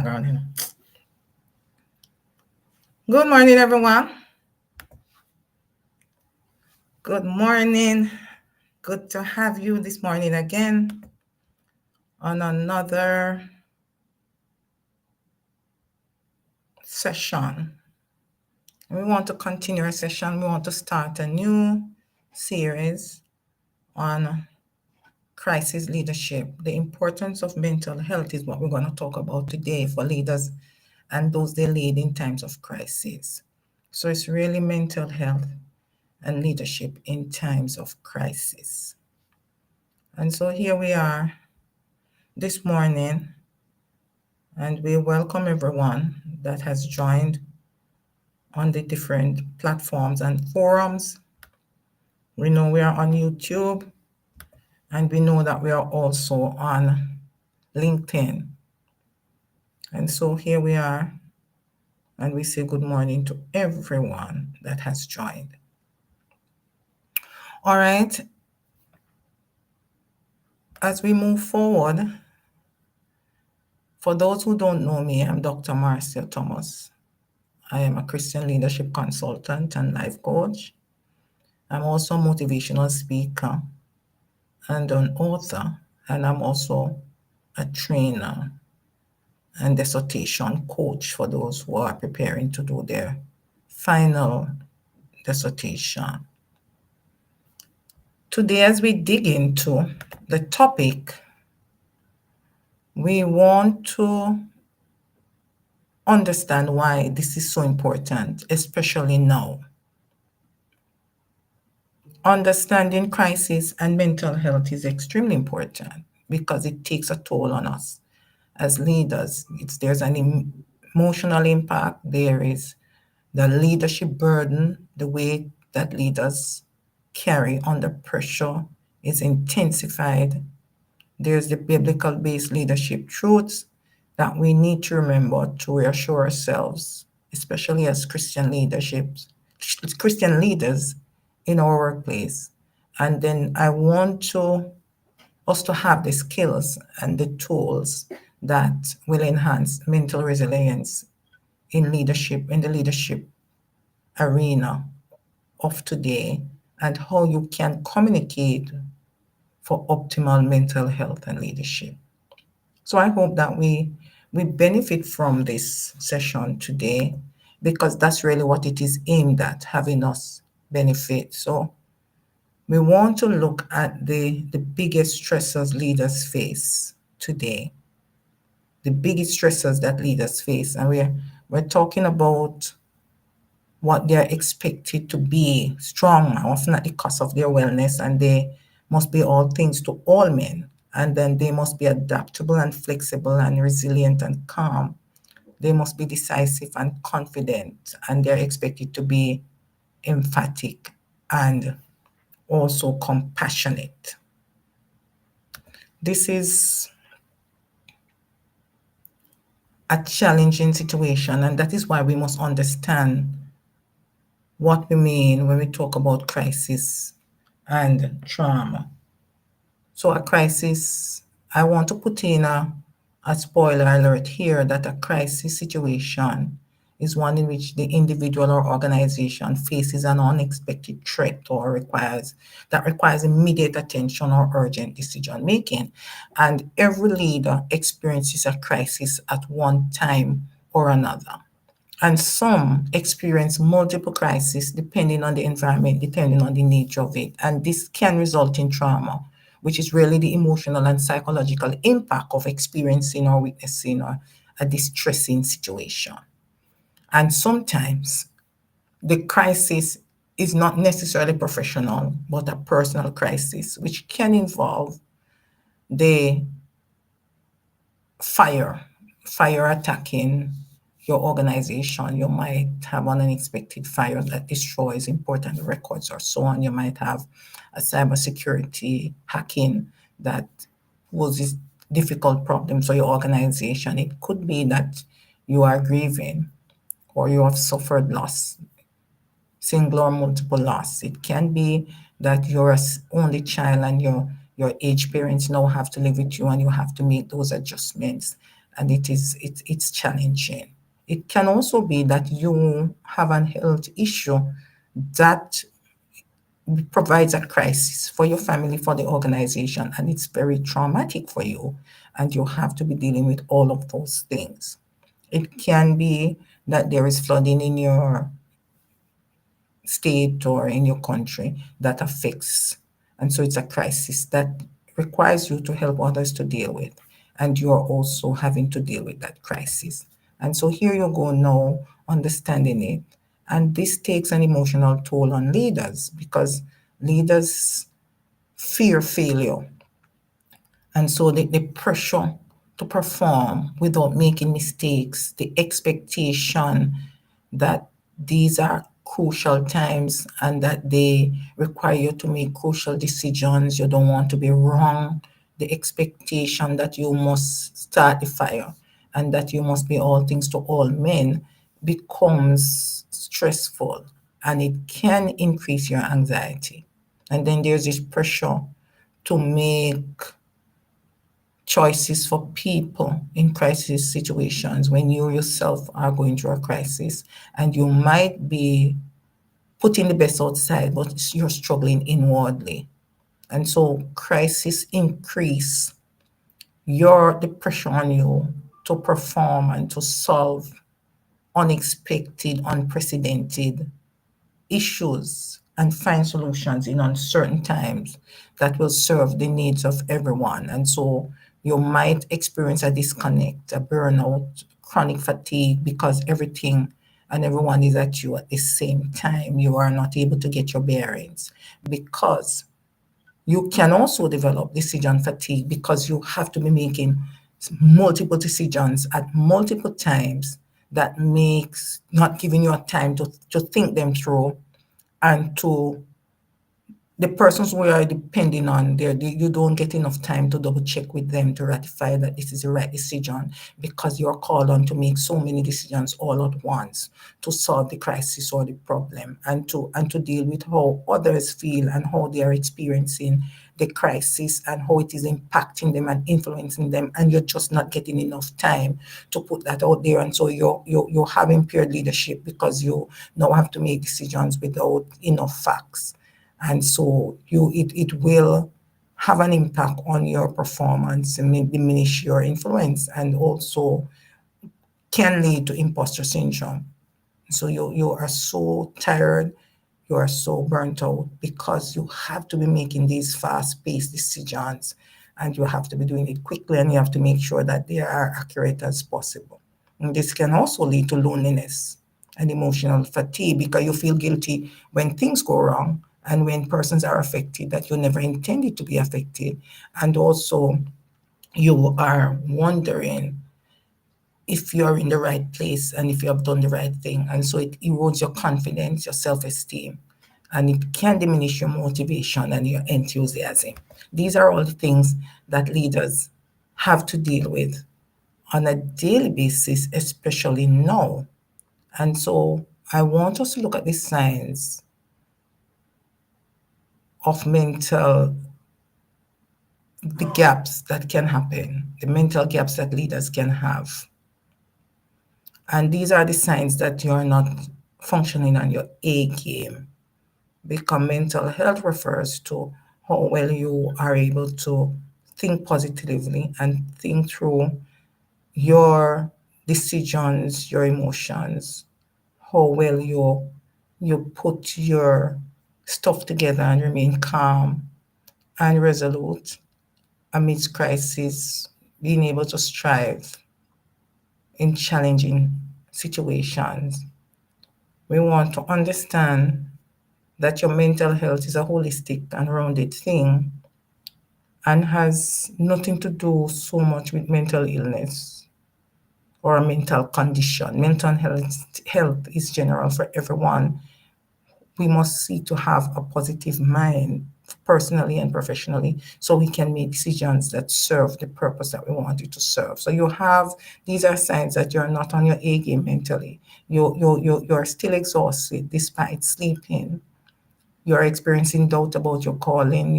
background. Good morning, everyone. Good morning. Good to have you this morning again on another session. We want to continue our session. We want to start a new series on crisis leadership. The importance of mental health is what we're going to talk about today for leaders and those they lead in times of crisis. So it's really mental health and leadership in times of crisis. And so here we are this morning, and we welcome everyone that has joined on the different platforms and forums. We know we are on YouTube, and we know that we are also on LinkedIn. And so here we are, and we say good morning to everyone that has joined. All right. As we move forward, for those who don't know me, I'm Dr. Marcia Thomas. I am a Christian leadership consultant and life coach. I'm also a motivational speaker and an author, and I'm also a trainer and dissertation coach for those who are preparing to do their final dissertation. Today, as we dig into the topic, we want to understand why this is so important, especially now. Understanding crisis and mental health is extremely important because it takes a toll on us as leaders. There's an emotional impact. There is the leadership burden, the weight that leaders carry under pressure is intensified. There's the biblical-based leadership truths that we need to remember to reassure ourselves, especially as Christian leaders in our workplace. And then I want us to have the skills and the tools that will enhance mental resilience in the leadership arena of today, and how you can communicate for optimal mental health and leadership. So I hope that we benefit from this session today, because that's really what it is aimed at, having us benefit. So we want to look at the biggest stressors leaders face today, the biggest stressors that leaders face. And we're talking about what they're expected to be strong, often at the cost of their wellness, and they must be all things to all men. And then they must be adaptable and flexible and resilient and calm. They must be decisive and confident, and they're expected to be emphatic and also compassionate. This is a challenging situation, and that is why we must understand what we mean when we talk about crisis and trauma. So a crisis, I want to put in a spoiler alert here that a crisis situation is one in which the individual or organization faces an unexpected threat or requires immediate attention or urgent decision making. And every leader experiences a crisis at one time or another. And some experience multiple crises depending on the environment, depending on the nature of it. And this can result in trauma, which is really the emotional and psychological impact of experiencing or witnessing a distressing situation. And sometimes the crisis is not necessarily professional, but a personal crisis, which can involve the fire attacking your organization. You might have an unexpected fire that destroys important records or so on. You might have a cybersecurity hacking that poses difficult problems for your organization. It could be that you are grieving or you have suffered loss, single or multiple loss. It can be that you're an only child and your aged parents now have to live with you and you have to make those adjustments. and it's challenging. It can also be that you have an health issue that provides a crisis for your family, for the organization, and it's very traumatic for you. And you have to be dealing with all of those things. It can be that there is flooding in your state or in your country that affects. And so it's a crisis that requires you to help others to deal with. And you're also having to deal with that crisis. And so here you go now, understanding it. And this takes an emotional toll on leaders because leaders fear failure. And so the pressure to perform without making mistakes, the expectation that these are crucial times and that they require you to make crucial decisions. You don't want to be wrong. The expectation that you must start the fire and that you must be all things to all men becomes stressful, and it can increase your anxiety. And then there's this pressure to make choices for people in crisis situations when you yourself are going through a crisis, and you might be putting the best outside, but you're struggling inwardly. And so crisis increase the pressure on you to perform and to solve unexpected, unprecedented issues and find solutions in uncertain times that will serve the needs of everyone. And so you might experience a disconnect, a burnout, chronic fatigue because everything and everyone is at you at the same time. You are not able to get your bearings because you can also develop decision fatigue because you have to be making multiple decisions at multiple times that makes not giving you a time to think them through and to the persons who are depending on you don't get enough time to double check with them to ratify that this is the right decision because you're called on to make so many decisions all at once to solve the crisis or the problem and to deal with how others feel and how they are experiencing the crisis and how it is impacting them and influencing them, and you're just not getting enough time to put that out there. And so you're having impaired leadership because you now have to make decisions without enough facts, and so it will have an impact on your performance and may diminish your influence, and also can lead to imposter syndrome. So you are so tired, you are so burnt out because you have to be making these fast-paced decisions, and you have to be doing it quickly, and you have to make sure that they are accurate as possible. And this can also lead to loneliness and emotional fatigue because you feel guilty when things go wrong and when persons are affected that you never intended to be affected. And also you are wondering if you're in the right place and if you have done the right thing. And so it erodes your confidence, your self-esteem, and it can diminish your motivation and your enthusiasm. These are all the things that leaders have to deal with on a daily basis, especially now. And so I want us to look at the signs of the gaps that can happen, the mental gaps that leaders can have. And these are the signs that you're not functioning on your A game, because mental health refers to how well you are able to think positively and think through your decisions, your emotions, how well you put your stuff together and remain calm and resolute amidst crisis, being able to strive in challenging situations. We want to understand that your mental health is a holistic and rounded thing and has nothing to do so much with mental illness or a mental condition. Health is general for everyone. We must seek to have a positive mind personally and professionally so we can make decisions that serve the purpose that we want it to serve. So these are signs that you're not on your A game mentally. You're still exhausted despite sleeping. You're experiencing doubt about your calling.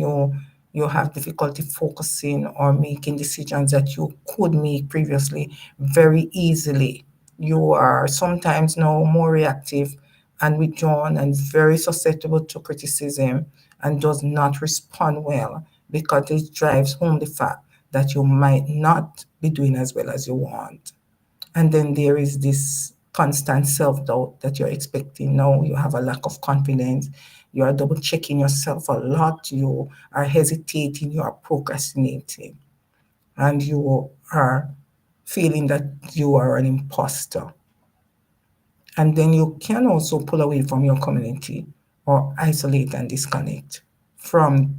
You have difficulty focusing or making decisions that you could make previously very easily. You are sometimes now more reactive and withdrawn and very susceptible to criticism and does not respond well because it drives home the fact that you might not be doing as well as you want. And then there is this constant self-doubt that you're expecting now. You have a lack of confidence. You are double checking yourself a lot. You are hesitating. You are procrastinating. And you are feeling that you are an imposter. And then you can also pull away from your community or isolate and disconnect from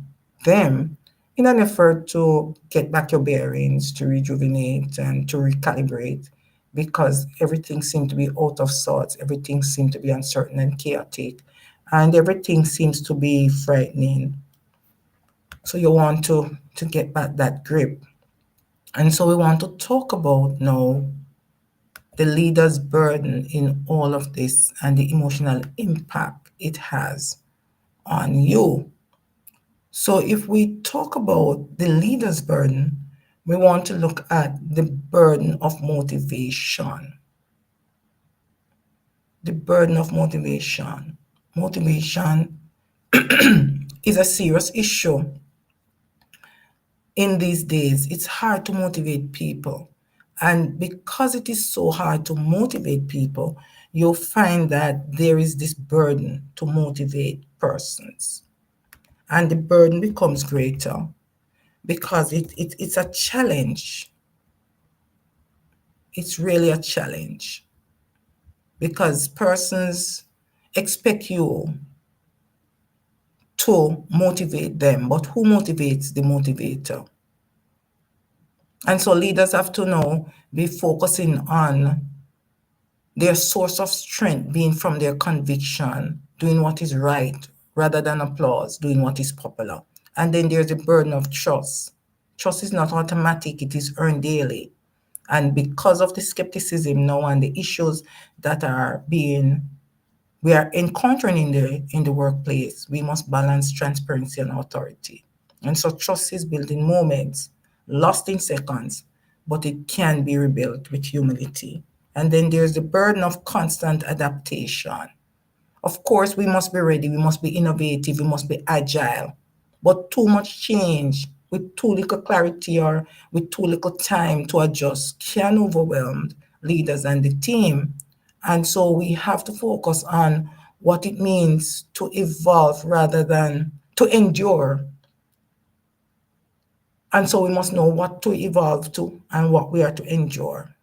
them in an effort to get back your bearings, to rejuvenate and to recalibrate because everything seemed to be out of sorts, everything seemed to be uncertain and chaotic, and everything seems to be frightening. So you want to get back that grip. And so we want to talk about now the leader's burden in all of this and the emotional impact it has on you. So, if we talk about the leader's burden, we want to look at the burden of motivation. The burden of motivation. Motivation is a serious issue in these days. It's hard to motivate people. And because it is so hard to motivate people, you'll find that there is this burden to motivate persons. And the burden becomes greater because it's a challenge. It's really a challenge because persons expect you to motivate them, but who motivates the motivator? And so leaders have to now be focusing on their source of strength being from their conviction, doing what is right rather than applause, doing what is popular. And then there's the burden of trust. Trust is not automatic, it is earned daily. And because of the skepticism now and the issues that are being we are encountering in the workplace, we must balance transparency and authority. And so trust is built in moments, lost in seconds, but it can be rebuilt with humility. And then there's the burden of constant adaptation. Of course, we must be ready, we must be innovative, we must be agile. But too much change with too little clarity or with too little time to adjust can overwhelm leaders and the team. And so we have to focus on what it means to evolve rather than to endure. And so we must know what to evolve to and what we are to endure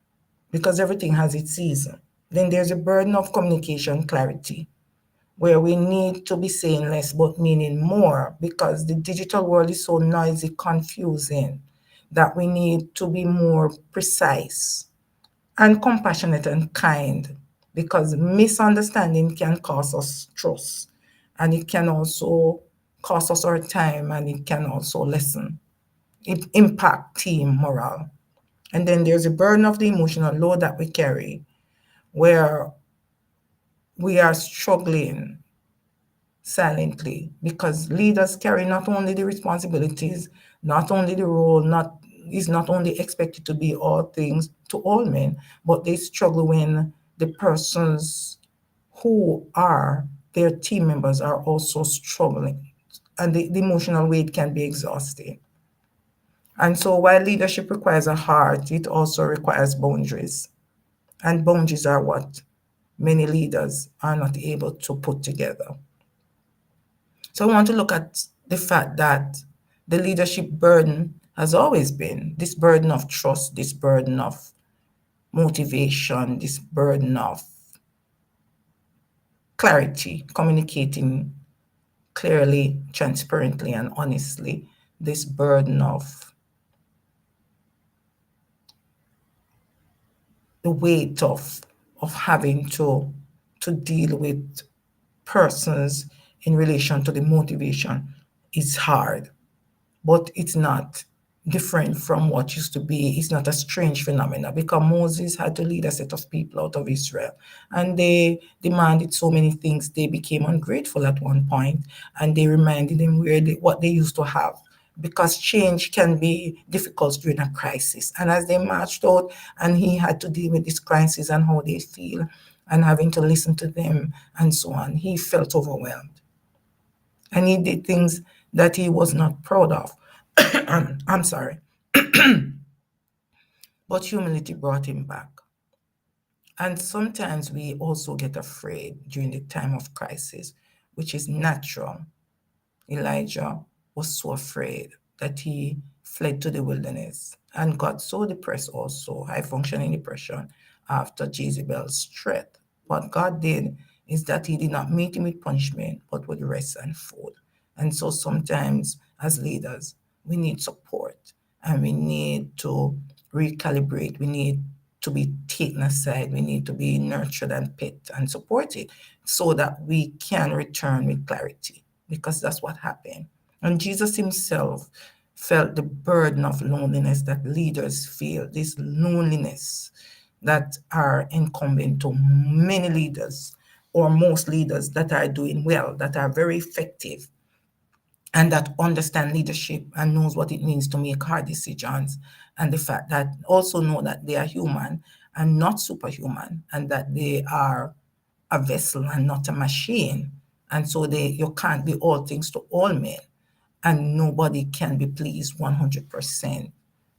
because everything has its season. Then there's a burden of communication clarity where we need to be saying less but meaning more because the digital world is so noisy, confusing that we need to be more precise and compassionate and kind because misunderstanding can cause us trust and it can also cost us our time and it can also lessen it impact team morale. And then there's a burden of the emotional load that we carry where we are struggling silently because leaders carry not only the responsibilities, not only the role, not is not only expected to be all things to all men, but they struggle when the persons who are their team members are also struggling. And the emotional weight can be exhausting. And so while leadership requires a heart, it also requires boundaries. And boundaries are what many leaders are not able to put together. So I want to look at the fact that the leadership burden has always been this burden of trust, this burden of motivation, this burden of clarity, communicating clearly, transparently, and honestly, this burden of the weight of having to deal with persons in relation to the motivation is hard, but it's not different from what used to be. It's not a strange phenomenon because Moses had to lead a set of people out of Israel and they demanded so many things. They became ungrateful at one point and they reminded them what they used to have. because change can be difficult during a crisis. And as they marched out and he had to deal with this crisis and how they feel and having to listen to them and so on, he felt overwhelmed. And he did things that he was not proud of. I'm sorry. But humility brought him back. And sometimes we also get afraid during the time of crisis, which is natural. Elijah was so afraid that he fled to the wilderness and got so depressed also, high functioning depression, after Jezebel's threat. What God did is that he did not meet him with punishment, but with rest and food. And so sometimes as leaders, we need support and we need to recalibrate. We need to be taken aside. We need to be nurtured and pet and supported so that we can return with clarity, because that's what happened. And Jesus himself felt the burden of loneliness that leaders feel, this loneliness that are incumbent to many leaders or most leaders that are doing well, that are very effective, and that understand leadership and knows what it means to make hard decisions, and the fact that also know that they are human and not superhuman, and that they are a vessel and not a machine. And so you can't be all things to all men, and nobody can be pleased 100%.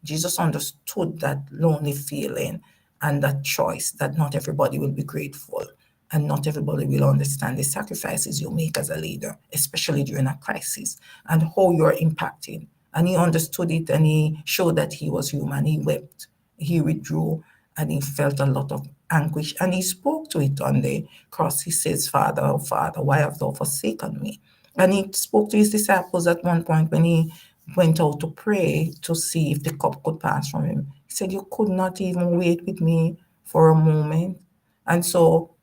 Jesus understood that lonely feeling and that choice, that not everybody will be grateful and not everybody will understand the sacrifices you make as a leader, especially during a crisis, and how you're impacting. And he understood it, and he showed that he was human. He wept, he withdrew, and he felt a lot of anguish. And he spoke to it on the cross. He says, Father, oh Father, why have thou forsaken me? And he spoke to his disciples at one point when he went out to pray to see if the cup could pass from him. He said, you could not even wait with me for a moment. And so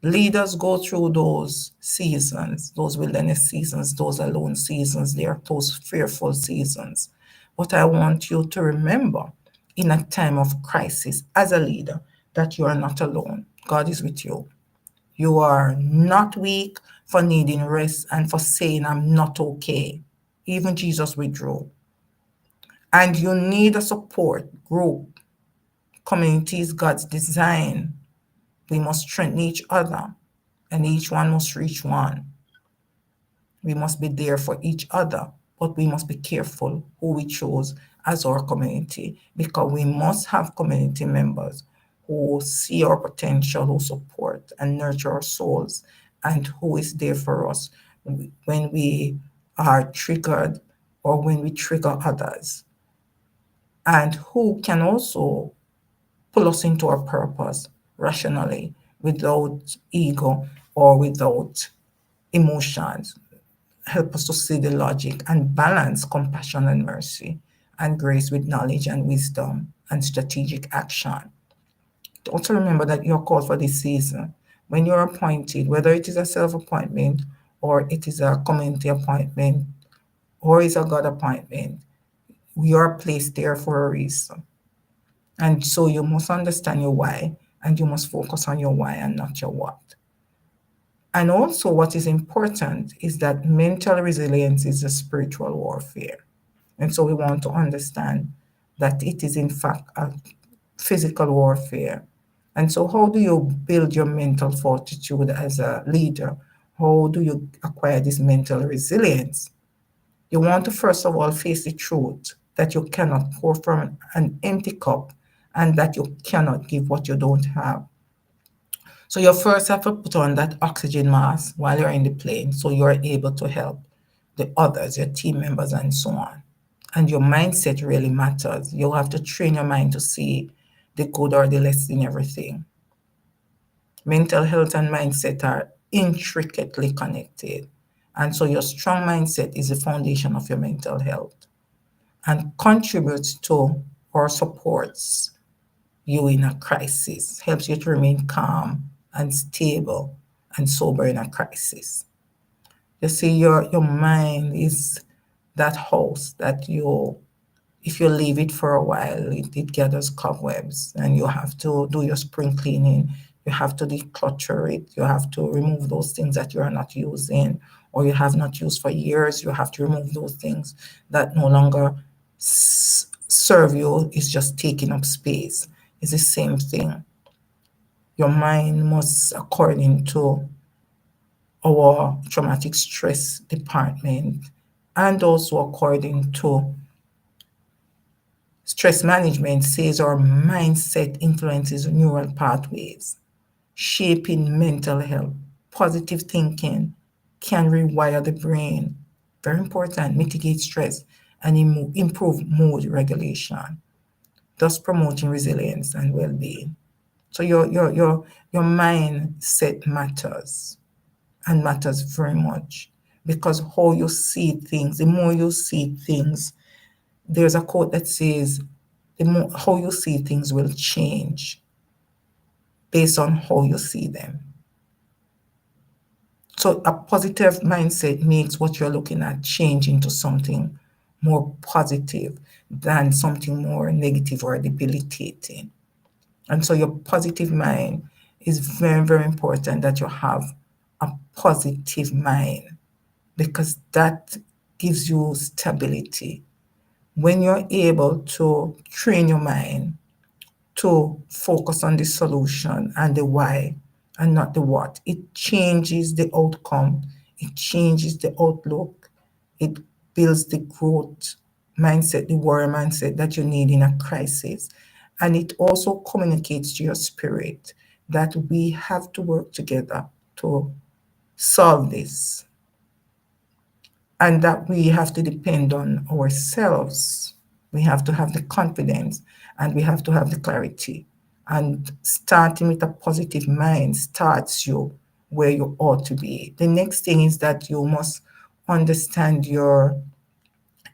leaders go through those seasons, those wilderness seasons, those alone seasons, they are those fearful seasons. But I want you to remember in a time of crisis as a leader that you are not alone. God is with you. You are not weak for needing rest and for saying, I'm not okay. Even Jesus withdrew. And you need a support group. Community is God's design. We must strengthen each other, and each one must reach one. We must be there for each other, but we must be careful who we choose as our community, because we must have community members who see our potential, who support and nurture our souls, and who is there for us when we are triggered or when we trigger others, and who can also pull us into our purpose rationally without ego or without emotions. Help us to see the logic and balance compassion and mercy and grace with knowledge and wisdom and strategic action. Also remember that you're called for this season. When you're appointed, whether it is a self-appointment or it is a community appointment or is a God appointment, we are placed there for a reason. And so you must understand your why, and you must focus on your why and not your what. And also, what is important is that mental resilience is a spiritual warfare. And so we want to understand that it is, in fact, a physical warfare. And so, how do you build your mental fortitude as a leader? How do you acquire this mental resilience? You want to, first of all, face the truth that you cannot pour from an empty cup and that you cannot give what you don't have. So you first have to put on that oxygen mask while you're in the plane so you're able to help the others, your team members, and so on. And your mindset really matters. You have to train your mind to see the good or the less in everything. Mental health and mindset are intricately connected. And so your strong mindset is the foundation of your mental health and contributes to or supports you in a crisis, helps you to remain calm and stable and sober in a crisis. You see, your mind is that house that if you leave it for a while, it gathers cobwebs, and you have to do your spring cleaning. You have to declutter it. You have to remove those things that you are not using or you have not used for years, you have to remove those things that no longer serve you, is just taking up space. It's the same thing. Your mind must, according to our traumatic stress department, and also according to stress management, says our mindset influences neural pathways, shaping mental health. Positive thinking can rewire the brain. Very important, mitigate stress and improve mood regulation, thus promoting resilience and well-being. So your mindset matters, and matters very much, because how you see things, the more you see things, there's a quote that says, the more how you see things will change based on how you see them. So a positive mindset makes what you're looking at change into something more positive than something more negative or debilitating. And so your positive mind is very, very important, that you have a positive mind, because that gives you stability. When you're able to train your mind to focus on the solution and the why and not the what, it changes the outcome, it changes the outlook, it builds the growth mindset, the warrior mindset that you need in a crisis. And it also communicates to your spirit that we have to work together to solve this, and that we have to depend on ourselves. We have to have the confidence, and we have to have the clarity. And starting with a positive mind starts you where you ought to be. The next thing is that you must understand your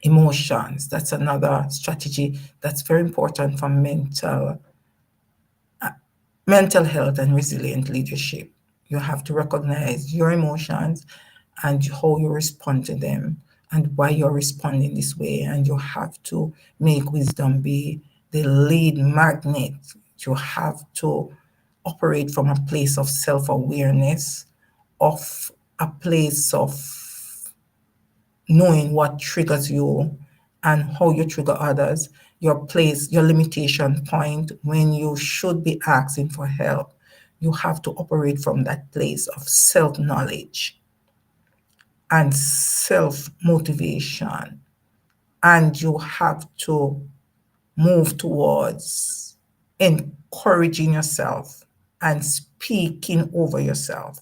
emotions. That's another strategy that's very important for mental health and resilient leadership. You have to recognize your emotions and how you respond to them and why you're responding this way. And you have to make wisdom be the lead magnet. You have to operate from a place of self awareness, of a place of knowing what triggers you and how you trigger others, your place, your limitation point when you should be asking for help. You have to operate from that place of self knowledge and self motivation. And you have to move towards encouraging yourself and speaking over yourself,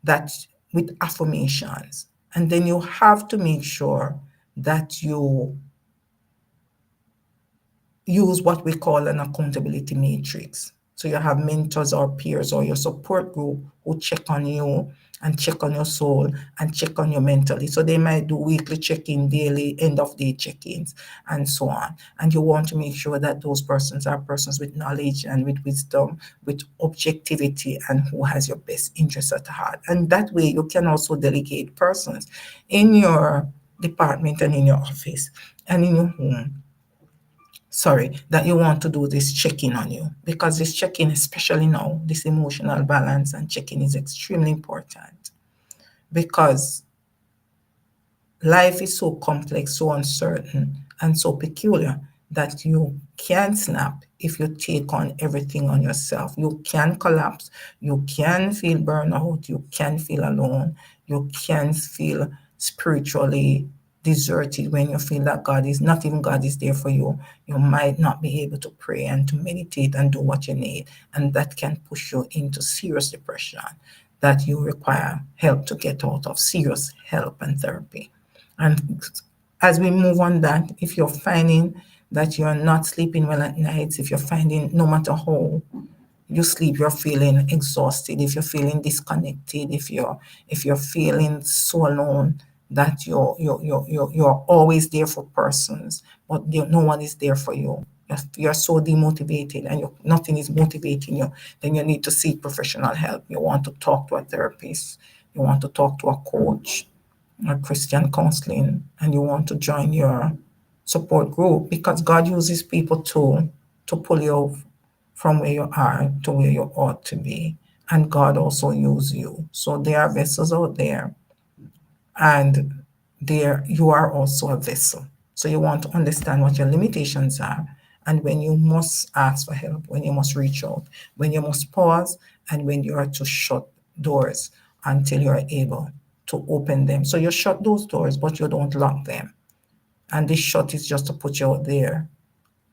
that with affirmations. And then you have to make sure that you use what we call an accountability matrix. So you have mentors or peers or your support group who check on you and check on your soul and check on your mentally. So they might do weekly check-in, daily, end of day check-ins, and so on. And you want to make sure that those persons are persons with knowledge and with wisdom, with objectivity, and who has your best interests at heart. And that way you can also delegate persons in your department and in your office and in your home, that you want to do this check-in on you, because this check-in, especially now, this emotional balance and check-in is extremely important, because life is so complex, so uncertain, and so peculiar that you can snap if you take on everything on yourself. You can collapse, you can feel burnout, you can feel alone, you can feel spiritually deserted when you feel that God is not even God is there for you. You might not be able to pray and to meditate and do what you need, and that can push you into serious depression that you require help to get out of, serious help and therapy. And as we move on that, if you're finding that you're not sleeping well at nights, if you're finding no matter how you sleep, you're feeling exhausted, if you're feeling disconnected, if you're feeling so alone that you're always there for persons, but no one is there for you. You're so demotivated and nothing is motivating you, then you need to seek professional help. You want to talk to a therapist, you want to talk to a coach, or Christian counseling, and you want to join your support group, because God uses people to pull you from where you are to where you ought to be. And God also uses you. So there are vessels out there and there you are also a vessel. So you want to understand what your limitations are, and when you must ask for help, when you must reach out, when you must pause, and when you are to shut doors until you are able to open them. So you shut those doors, but you don't lock them. And this shut is just to put you out there.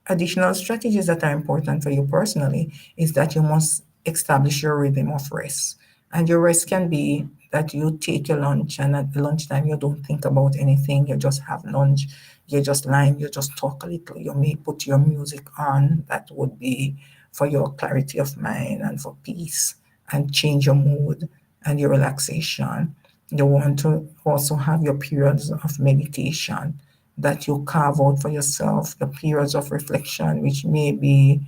Additional strategies that are important for you personally is that you must establish your rhythm of rest. And your rest can be that you take your lunch, and at the lunchtime you don't think about anything. You just have lunch. You're just lying. You just talk a little. You may put your music on. That would be for your clarity of mind and for peace and change your mood and your relaxation. You want to also have your periods of meditation that you carve out for yourself, the periods of reflection, which may be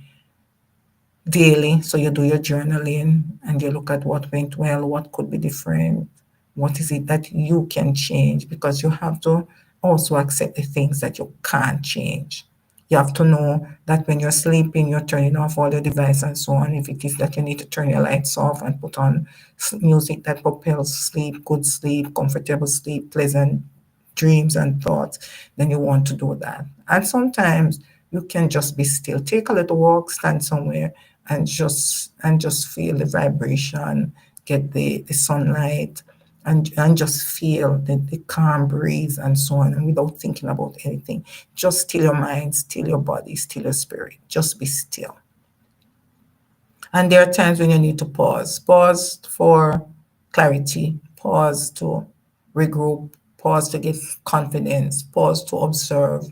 daily. So you do your journaling and you look at what went well, what could be different, what is it that you can change, because you have to also accept the things that you can't change. You have to know that when you're sleeping, you're turning off all your devices and so on. If it is that you need to turn your lights off and put on music that propels sleep, good sleep, comfortable sleep, pleasant dreams and thoughts, then you want to do that. And sometimes you can just be still. Take a little walk, stand somewhere, and just feel the vibration, get the sunlight, and just feel the calm breeze and so on, and without thinking about anything. Just still your mind, still your body, still your spirit. Just be still. And there are times when you need to pause. Pause for clarity, pause to regroup, pause to get confidence, pause to observe,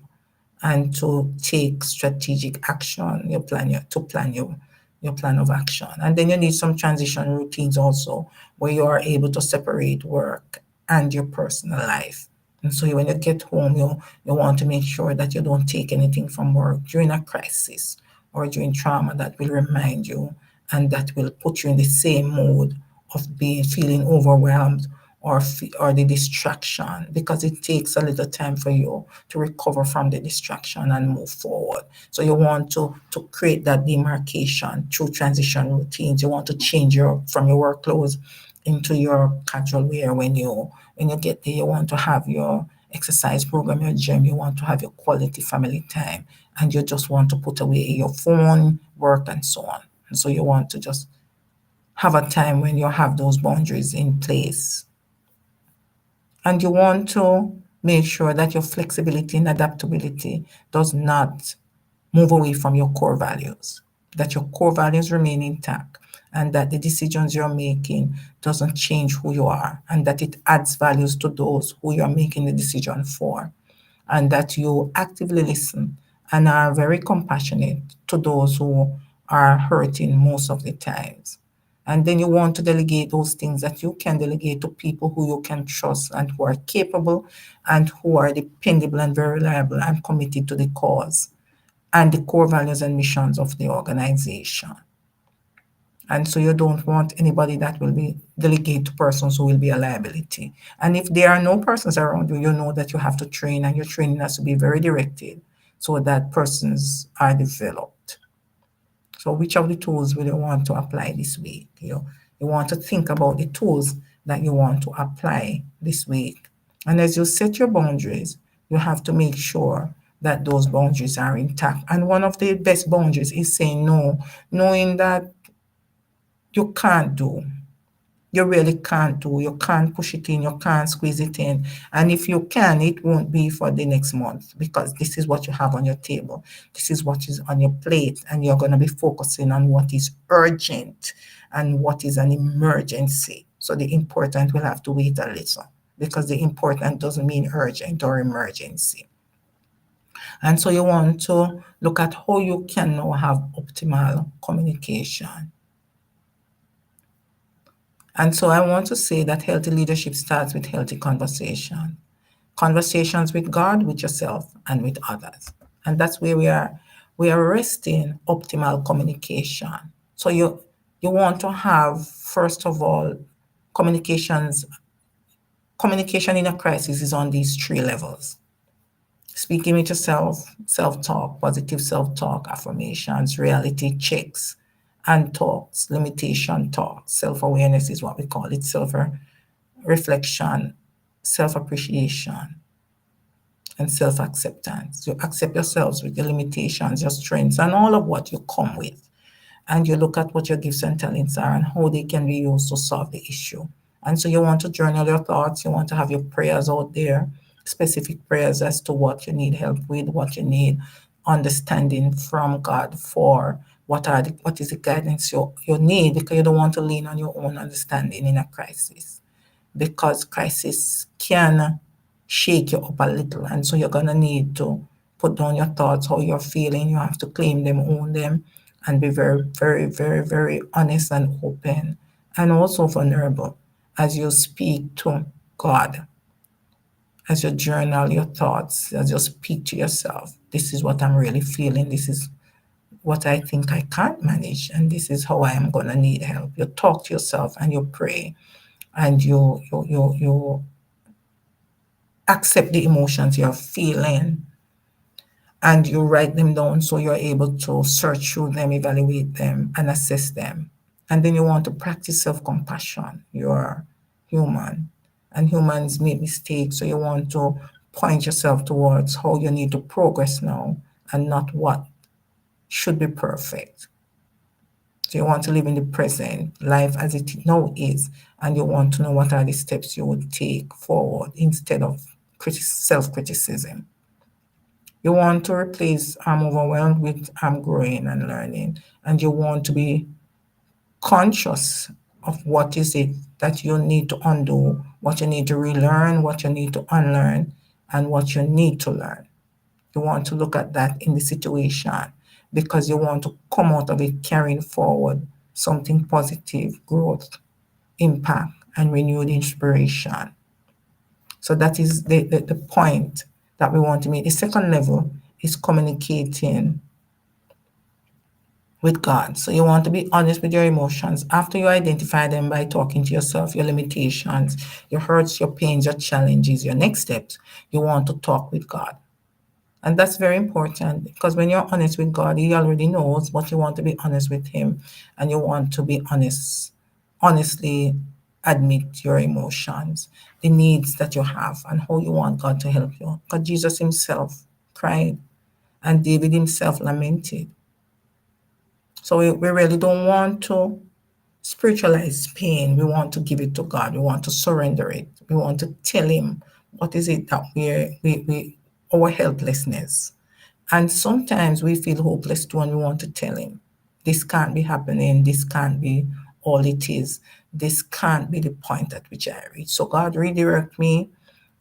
and to take strategic action. Your plan of action. And then you need some transition routines also, where you are able to separate work and your personal life. And so when you get home, you want to make sure that you don't take anything from work during a crisis or during trauma that will remind you and that will put you in the same mood of being feeling overwhelmed or the distraction, because it takes a little time for you to recover from the distraction and move forward. So you want to create that demarcation through transition routines. You want to change your from your work clothes into your casual wear. When you get there, you want to have your exercise program, your gym. You want to have your quality family time, and you just want to put away your phone, work, and so on. And so you want to just have a time when you have those boundaries in place. And you want to make sure that your flexibility and adaptability does not move away from your core values, that your core values remain intact, and that the decisions you're making doesn't change who you are, and that it adds values to those who you're making the decision for, and that you actively listen and are very compassionate to those who are hurting most of the times. And then you want to delegate those things that you can delegate to people who you can trust and who are capable and who are dependable and very reliable and committed to the cause and the core values and missions of the organization. And so you don't want anybody that will be delegate to persons who will be a liability. And if there are no persons around you, you know that you have to train, and your training has to be very directed so that persons are developed. So which of the tools will you want to apply this week? You want to think about the tools that you want to apply this week. And as you set your boundaries, you have to make sure that those boundaries are intact. And one of the best boundaries is saying no, knowing that you can't do. You really can't do. You can't push it in. You can't squeeze it in. And if you can, it won't be for the next month, because this is what you have on your table. This is what is on your plate. And you're going to be focusing on what is urgent and what is an emergency. So the important will have to wait a little, because the important doesn't mean urgent or emergency. And so you want to look at how you can now have optimal communication. And so I want to say that healthy leadership starts with healthy conversation. Conversations with God, with yourself, and with others. And that's where we are resting optimal communication. So you want to have, first of all, communication in a crisis is on these three levels. Speaking with yourself, self-talk, positive self-talk, affirmations, reality checks, and talks, limitation talks. Self-awareness is what we call it, self reflection, self appreciation, and self acceptance. You accept yourselves with your limitations, your strengths, and all of what you come with. And you look at what your gifts and talents are and how they can be used to solve the issue. And so you want to journal your thoughts, you want to have your prayers out there, specific prayers as to what you need help with, what you need understanding from God for, what is the guidance you need, because you don't want to lean on your own understanding in a crisis, because crisis can shake you up a little. And so you're going to need to put down your thoughts, how you're feeling. You have to claim them, own them, and be very, very, very, very honest and open and also vulnerable as you speak to God, as you journal your thoughts, as you speak to yourself. This is what I'm really feeling. This is what I think I can't manage, and this is how I am going to need help. You talk to yourself and you pray, and you accept the emotions you're feeling, and you write them down so you're able to search through them, evaluate them, and assess them. And then you want to practice self compassion. You're human, and humans make mistakes. So you want to point yourself towards how you need to progress now and not what should be perfect. So you want to live in the present, life as it now is, and you want to know what are the steps you would take forward instead of self criticism. You want to replace I'm overwhelmed with I'm growing and learning. And you want to be conscious of what is it that you need to undo, what you need to relearn, what you need to unlearn, and what you need to learn. You want to look at that in the situation because you want to come out of it carrying forward something positive, growth, impact, and renewed inspiration. So that is the point that we want to make. The second level is communicating with God. So you want to be honest with your emotions after you identify them by talking to yourself, your limitations, your hurts, your pains, your challenges, your next steps. You want to talk with God. And that's very important because when you're honest with God, He already knows, but you want to be honest with Him and you want to be honest, honestly admit your emotions, the needs that you have, and how you want God to help you. Because Jesus Himself cried and David himself lamented. So we really don't want to spiritualize pain. We want to give it to God. We want to surrender it. We want to tell Him what is it that we our helplessness. And sometimes we feel hopeless too, and we want to tell Him, this can't be happening. This can't be all it is. This can't be the point at which I reach. So God, redirect me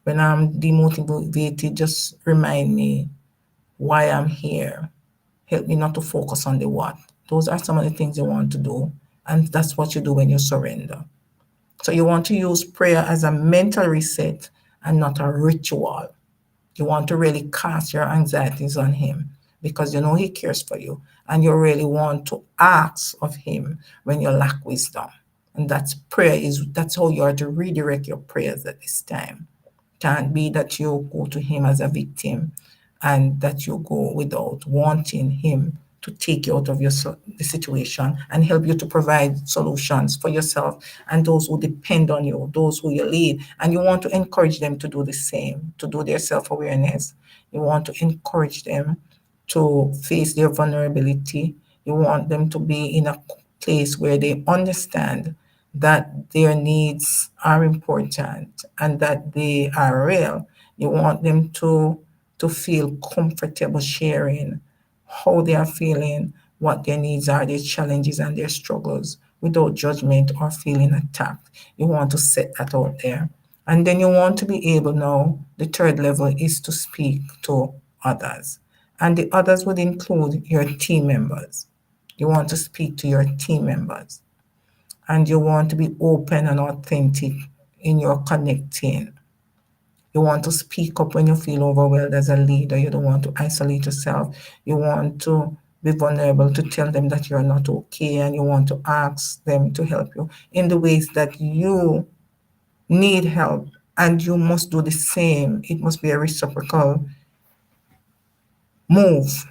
when I'm demotivated. Just remind me why I'm here. Help me not to focus on the what. Those are some of the things you want to do. And that's what you do when you surrender. So you want to use prayer as a mental reset and not a ritual. You want to really cast your anxieties on Him because you know He cares for you. And you really want to ask of Him when you lack wisdom. And that's how you are to redirect your prayers at this time. Can't be that you go to Him as a victim and that you go without wanting Him to take you out of the situation and help you to provide solutions for yourself and those who depend on you, those who you lead. And you want to encourage them to do the same, to do their self awareness. You want to encourage them to face their vulnerability. You want them to be in a place where they understand that their needs are important and that they are real. You want them to feel comfortable sharing how they are feeling, what their needs are, their challenges and their struggles without judgment or feeling attacked. You want to set that out there. And then you want to be able now, the third level is to speak to others. And the others would include your team members. You want to speak to your team members and you want to be open and authentic in your connecting. You want to speak up when you feel overwhelmed as a leader. You don't want to isolate yourself. You want to be vulnerable to tell them that you're not okay and you want to ask them to help you in the ways that you need help and you must do the same. It must be a reciprocal move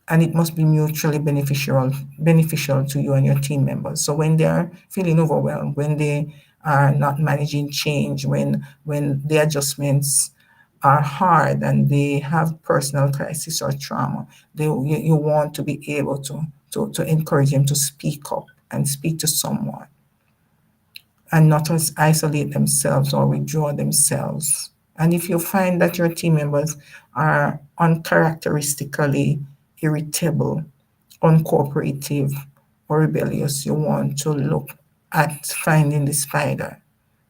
and it must be mutually beneficial to you and your team members. So when they're feeling overwhelmed, when they are not managing change, when the adjustments are hard and they have personal crisis or trauma, you want to be able to encourage them to speak up and speak to someone, and not just isolate themselves or withdraw themselves. And if you find that your team members are uncharacteristically irritable, uncooperative, or rebellious, you want to look at finding the spider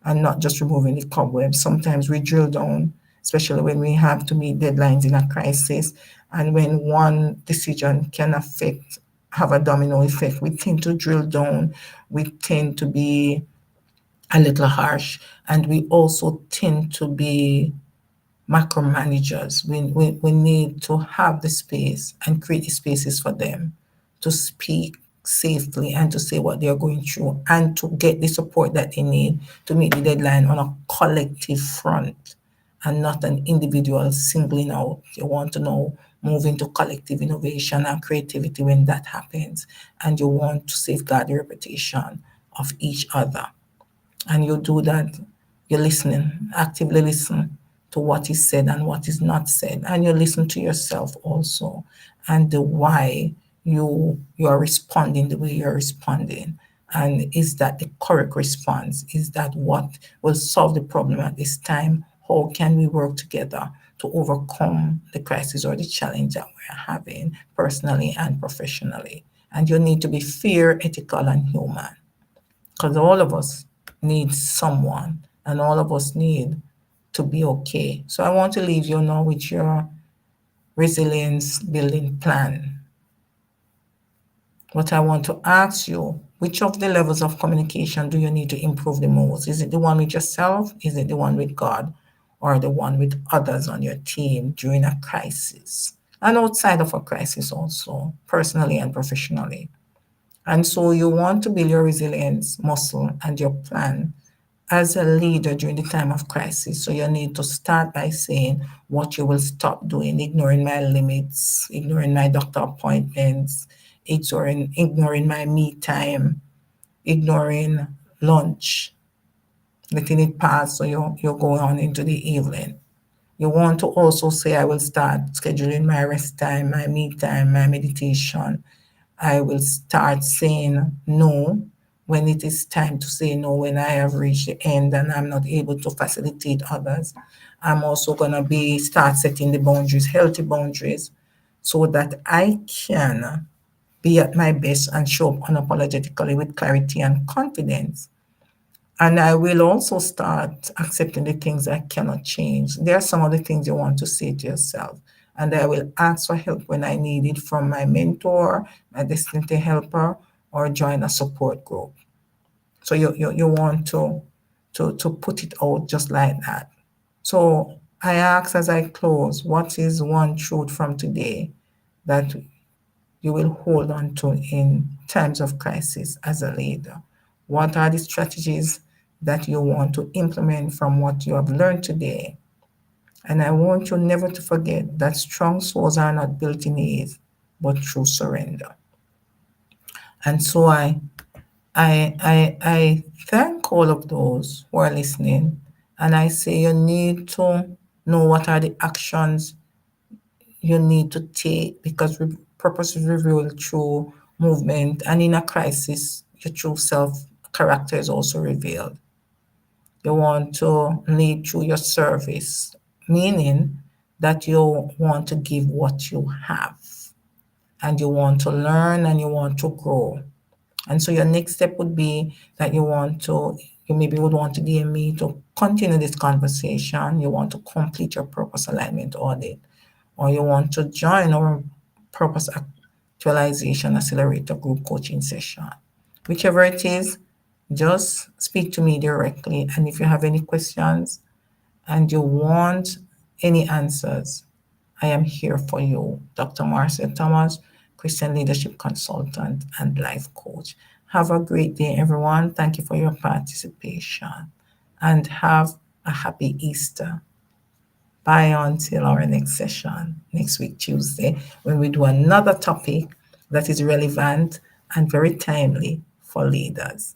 and not just removing the cobweb. Sometimes we drill down, especially when we have to meet deadlines in a crisis, and when one decision can have a domino effect, we tend to drill down, we tend to be a little harsh, and we also tend to be micromanagers. We need to have the space and create the spaces for them to speak safely and to say what they are going through and to get the support that they need to meet the deadline on a collective front and not an individual singling out. You want to know move into collective innovation and creativity when that happens, and you want to safeguard the reputation of each other. And you do that, you're listening, actively listen to what is said and what is not said, and you listen to yourself also, and the why you are responding the way you're responding, and is that the correct response, is that what will solve the problem at this time, how can we work together to overcome the crisis or the challenge that we're having personally and professionally. And you need to be fair, ethical, and human, because all of us need someone and all of us need to be okay. So I want to leave you now with your resilience building plan. What I want to ask you, which of the levels of communication do you need to improve the most? Is it the one with yourself? Is it the one with God? Or the one with others on your team during a crisis? And outside of a crisis also, personally and professionally. And so you want to build your resilience muscle and your plan as a leader during the time of crisis. So you need to start by saying what you will stop doing, ignoring my limits, ignoring my doctor appointments, ignoring my me time, ignoring lunch, letting it pass so you go on into the evening. You want to also say, I will start scheduling my rest time, my me time, my meditation. I will start saying no when it is time to say no, when I have reached the end and I'm not able to facilitate others. I'm also going to be start setting the boundaries, healthy boundaries, so that I can be at my best and show up unapologetically with clarity and confidence. And I will also start accepting the things I cannot change. There are some of the things you want to say to yourself. And I will ask for help when I need it from my mentor, my destiny helper, or join a support group. So you want to put it out just like that. So I ask as I close, what is one truth from today that you will hold on to in times of crisis as a leader? What are the strategies that you want to implement from what you have learned today? And I want you never to forget that strong souls are not built in ease, but through surrender. And so I thank all of those who are listening, and I say you need to know what are the actions you need to take, because purpose is revealed through movement, and in a crisis, your true self character is also revealed. You want to lead through your service, meaning that you want to give what you have, and you want to learn and you want to grow. And so your next step would be that you maybe would want to DM me to continue this conversation. You want to complete your purpose alignment audit, or you want to join our purpose actualization accelerator group coaching session. Whichever it is, just speak to me directly. And if you have any questions and you want any answers, I am here for you. Dr. Marcia Thomas, Christian Leadership Consultant and Life Coach. Have a great day, everyone. Thank you for your participation and have a happy Easter. Bye until our next session, next week, Tuesday, when we do another topic that is relevant and very timely for leaders.